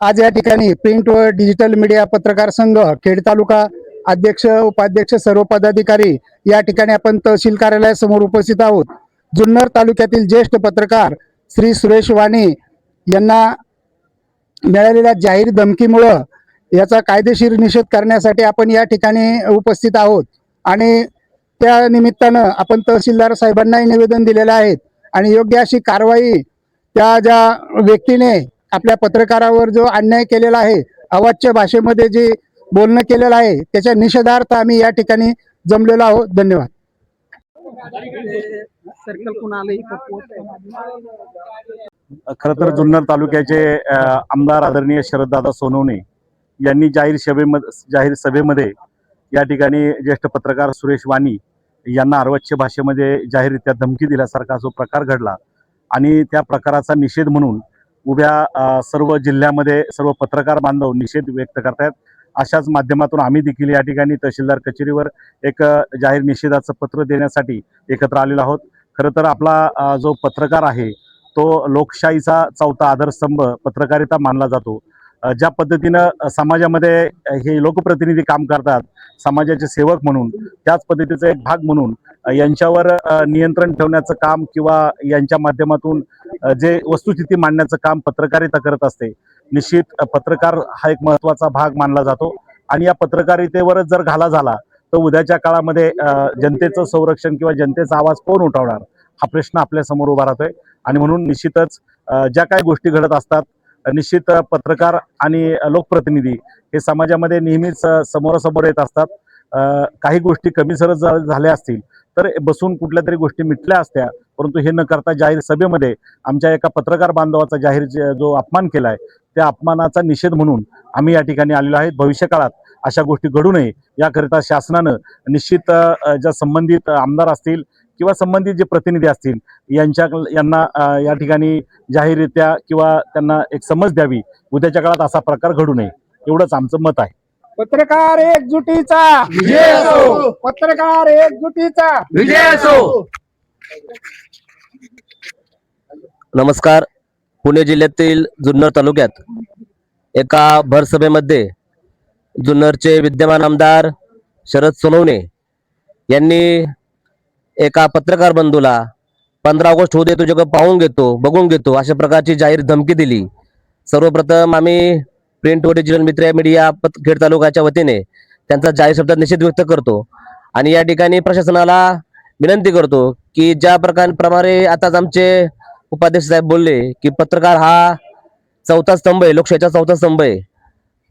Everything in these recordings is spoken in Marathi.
आज या ठिकाणी प्रिंट व डिजिटल मीडिया पत्रकार संघ खेड तालुका अध्यक्ष उपाध्यक्ष सर्व पदाधिकारी या ठिकाणी आपण तहसील कार्यालयासमोर उपस्थित आहोत। जुन्नर तालुक्यातील ज्येष्ठ पत्रकार श्री सुरेश वाणी यांना मिळालेल्या जाहीर धमकीमुळे याचा कायदेशीर निषेध करण्यासाठी आपण या ठिकाणी उपस्थित आहोत आणि त्या निमित्तानं आपण तहसीलदार साहेबांनाही निवेदन दिलेलं आहे आणि योग्य अशी कारवाई त्या ज्या व्यक्तीने आपल्या पत्रकारावर जो अन्याय केलेला आहे, अवाच्य भाषेमध्ये जे बोलणं केलेलं आहे, त्याच्या निषेधार्थ आम्ही या ठिकाणी जमलेलो आहोत। धन्यवाद। खरं तर जुन्नर तालुक्याचे आमदार आदरणीय शरददादा सोनवणे यांनी जाहीर सभेमध्ये या ठिकाणी ज्येष्ठ पत्रकार सुरेश वाणी यांना अर्वाच्य भाषेमध्ये जाहीररित्या धमकी दिल्यासारखा जो प्रकार घडला आणि त्या प्रकाराचा निषेध म्हणून उभ्या सर्व जिल्ह्यामध्ये सर्व पत्रकार बांधव निषेध व्यक्त करतायत। अशाच माध्यमातून आम्ही देखील या ठिकाणी तहसीलदार कचेरीवर एक जाहीर निषेधाचं पत्र देण्यासाठी एकत्र आलेलो आहोत। खरं तर आपला जो पत्रकार आहे तो लोकशाहीचा चौथा आधारस्तंभ पत्रकारिता मानला जातो। ज्या पद्धतीनं समाजामध्ये हे लोकप्रतिनिधी काम करतात समाजाचे सेवक म्हणून, त्याच पद्धतीचा एक भाग म्हणून यांच्यावर नियंत्रण ठेवण्याचं काम किंवा यांच्या माध्यमातून जे वस्तुस्थिती मांडण्याचं काम पत्रकारिता करत असते। निश्चित पत्रकार हा एक महत्त्वाचा भाग मानला जातो आणि या पत्रकारितेवरच जर घाला झाला तर उद्याच्या काळामध्ये जनतेचं संरक्षण किंवा जनतेचा आवाज कोण उठवणार हा प्रश्न आपल्या समोर उभा राहतोय। आणि म्हणून निश्चितच ज्या काही गोष्टी घडत असतात, निश्चित पत्रकार आणि लोकप्रतिनिधी हे समाजामध्ये नेहमीच समोरासमोर येत असतात। काही गोष्टी कमी सरस झाल्या असतील तर बसून कुठल्या तरी गोष्टी मिटल्या असत्या, परंतु हे न करता जाहीर सभेमध्ये आमच्या एका पत्रकार बांधवाचा जाहीर जो अपमान केलाय त्या अपमानाचा निषेध म्हणून आम्ही या ठिकाणी आलेलो आहे। भविष्य काळात अशा गोष्टी घडू नये याकरिता शासनानं निश्चित ज्या संबंधित आमदार असतील किंवा संबंधित जे प्रतिनिधी असतील यांना या ठिकाणी जाहीररित्या किंवा त्यांना एक समज द्यावी, उद्याच्या काळात असा प्रकार घडू नये एवढंच आमचं मत आहे। पत्रकार एकजुटीचा विजय असो, पत्रकार एकजुटीचा विजय असो। नमस्कार। पुणे जिल्ह्यातील जुन्नर तालुक्यात एका भरसभेमध्ये जुन्नरचे विद्यमान आमदार शरद सोनवणे यांनी एका पत्रकार बंधूला 15 ऑगस्ट होऊ दे तुझ्याकडे पाहून घेतो बघून घेतो अशा प्रकारची जाहीर धमकी दिली। सर्वप्रथम आम्ही प्रिंट व डिजिटल मीडिया खेड तालुक्याच्या वतीने त्यांचा जाहीर शब्दात निषेध व्यक्त करतो आणि या ठिकाणी प्रशासनाला विनंती करतो की ज्या प्रकारे आताच आमचे उपाध्यक्ष साहेब बोलले की पत्रकार हा चौथा स्तंभ आहे, लोकशाहीचा चौथा स्तंभ आहे।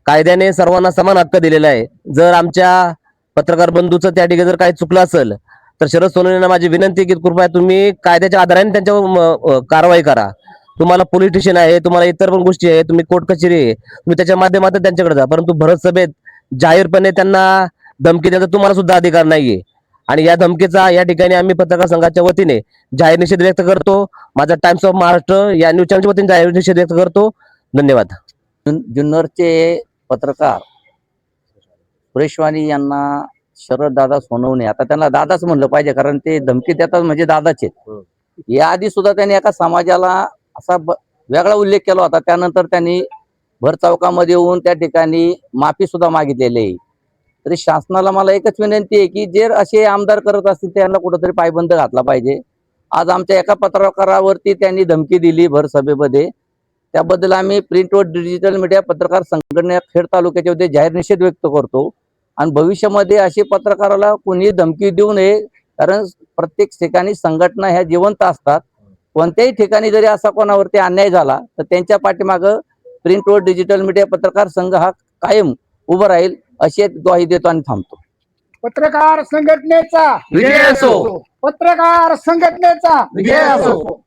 कायद्याने सर्वांना समान हक्क दिलेला आहे। जर आमच्या पत्रकार बंधूचं त्या ठिकाणी जर काही चुकलं असेल तर शरद सोनवणेंना माझी विनंती की कृपया तुम्ही कायद्याच्या आधाराने त्यांच्यावर कारवाई करा। तुम्हाला पोलीस स्टेशन आहे, तुम्हाला इतर पण गोष्टी आहे, तुम्ही कोर्ट कचेरी आहे, तुम्ही त्याच्या माध्यमातून त्यांच्याकडे जा, परंतु भरत सभेत जाहीरपणे त्यांना धमकी देण्याचा तुम्हाला सुद्धा अधिकार नाहीये। आणि या धमकीचा या ठिकाणी आम्ही पत्रकार संघाच्या वतीने जाहीर निषेध व्यक्त करतो। माझा टाइम्स ऑफ महाराष्ट्र या न्यूज चॅनलच्या वतीने जाहीर निषेध व्यक्त करतो। धन्यवाद। जुन्नरचे पत्रकार सुरेश वाणी यांना शरददादा सोनवणे, आता त्यांना दादाच म्हणलं पाहिजे कारण ते धमकी देतात म्हणजे दादाचे। याआधी सुद्धा त्यांनी एका समाजाला असा वेगळा उल्लेख केला होता, त्यानंतर त्यांनी भर चौकामध्ये येऊन त्या ठिकाणी माफी सुद्धा मागितलेली आहे। तरी शासनाला मला एकच विनंती आहे की जे असे आमदार करत असतील त्यांना कुठेतरी पायबंद घातला पाहिजे। आज आमच्या एका पत्रकारावरती त्यांनी धमकी दिली भर सभेमध्ये, त्याबद्दल आम्ही प्रिंट व डिजिटल मीडिया पत्रकार संघटना खेड तालुक्याच्या वतीने जाहीर निषेध व्यक्त करतो आणि भविष्यामध्ये असे पत्रकाराला कोणी धमकी देऊ नये, कारण प्रत्येक ठिकाणी संघटना ह्या जिवंत असतात। कोणत्याही ठिकाणी जरी असा कोणावरती अन्याय झाला तर त्यांच्या पाठीमागं प्रिंट व डिजिटल मीडिया पत्रकार संघ हा कायम उभा राहील अशी ग्वाही देतो आणि थांबतो। पत्रकार संघटनेचा विजय असो, पत्रकार संघटनेचा विजय असो।